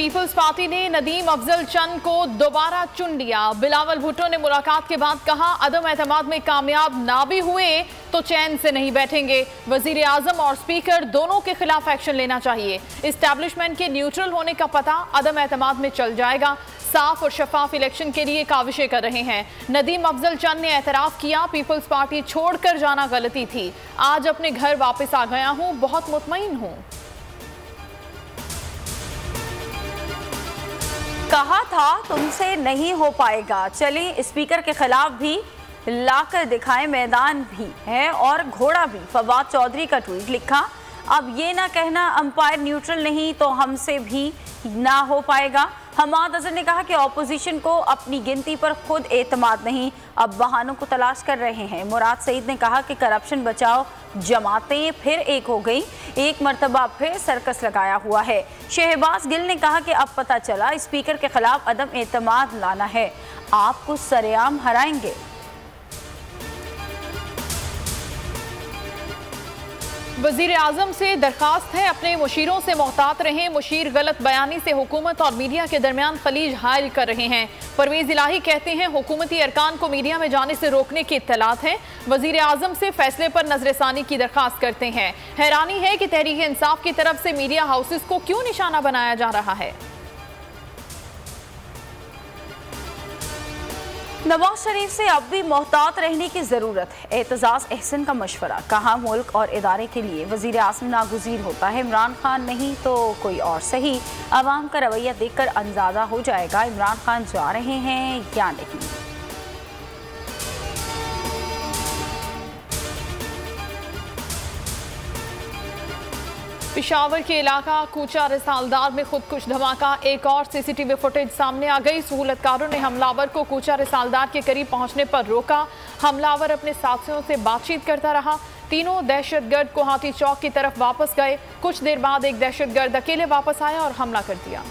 Peoples party ने नदीम अफजल चंद को दोबारा चुन लिया। बिलावल भुट्टो ने मुलाकात के बाद कहा, अदम एतमाद में कामयाब ना भी हुए तो चैन से नहीं बैठेंगे। वजीर आजम और स्पीकर दोनों के खिलाफ एक्शन लेना चाहिए। इस्टेब्लिशमेंट के न्यूट्रल होने का पता अदम एतमाद में चल जाएगा। साफ और शफाफ इलेक्शन के लिए काविशें कर रहे हैं। नदीम अफजल चंद ने एतराफ किया, पीपल्स पार्टी छोड़कर जाना गलती थी। आज अपने घर वापस आ गया हूं, बहुत मुतमईन हूं। कहा था तुमसे नहीं हो पाएगा, चलें स्पीकर के खिलाफ भी लाकर दिखाएं, मैदान भी है और घोड़ा भी। फवाद चौधरी का ट्वीट लिखा, अब ये ना कहना अंपायर न्यूट्रल नहीं तो हमसे भी ना हो पाएगा। हमाद अजहर ने कहा कि ऑपोजिशन को अपनी गिनती पर खुद एतमाद नहीं, अब बहानों को तलाश कर रहे हैं। मुराद सईद ने कहा कि करप्शन बचाओ जमातें फिर एक हो गई, एक मरतबा फिर सर्कस लगाया हुआ है। शहबाज गिल ने कहा कि अब पता चला स्पीकर के खिलाफ अदम एतमाद लाना है, आपको सरेआम हराएंगे। वजीर आजम से दरखास्त है, अपने मुशीरों से मोहतात रहें। मुशीर गलत बयानी से हुकूमत और मीडिया के दरमियान खलीज हायल कर रहे हैं। परवेज इलाही कहते हैं, हुकूमती अरकान को मीडिया में जाने से रोकने की इत्तलात है। वजीर आजम से फैसले पर नजरसानी की दरखास्त करते हैं। हैरानी है कि तहरीक इंसाफ की तरफ से मीडिया हाउसेस को क्यों निशाना बनाया जा रहा है। नवाज शरीफ से अब भी मोहतात रहने की ज़रूरत है। एतजाज़ अहसन का मशवरा, कहा मुल्क और इदारे के लिए वज़ीर आज़म नागुज़ीर होता है, इमरान खान नहीं तो कोई और सही। आवाम का रवैया देखकर अंदाज़ा हो जाएगा इमरान खान जा रहे हैं या नहीं। पिशावर के इलाका कूचा रिसालदार में खुदकुश धमाका, एक और सीसीटीवी फुटेज सामने आ गई। सहूलतकारों ने हमलावर को कूचा रिसालदार के करीब पहुंचने पर रोका। हमलावर अपने साथियों से बातचीत करता रहा। तीनों दहशतगर्द कोहाटी चौक की तरफ वापस गए। कुछ देर बाद एक दहशतगर्द अकेले वापस आया और हमला कर दिया।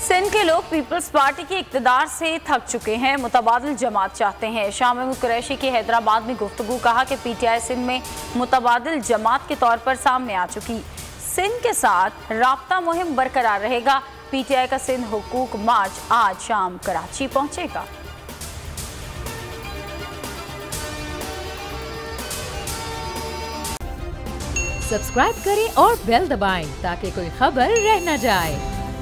सिंध के लोग पीपल्स पार्टी के इक़्तिदार से थक चुके हैं, मुतबादिल जमात चाहते हैं। शाह महमूद कुरैशी की हैदराबाद में गुफ्तगू, कहा कि पीटीआई सिंध में मुतबादिल जमात के तौर पर सामने आ चुकी। सिंध के साथ राब्ता मुहिम बरकरार रहेगा। पीटीआई का सिंध हुकूक मार्च आज शाम कराची पहुंचेगा। सब्सक्राइब करें और बेल दबाएं ताकि कोई खबर रह न जाए।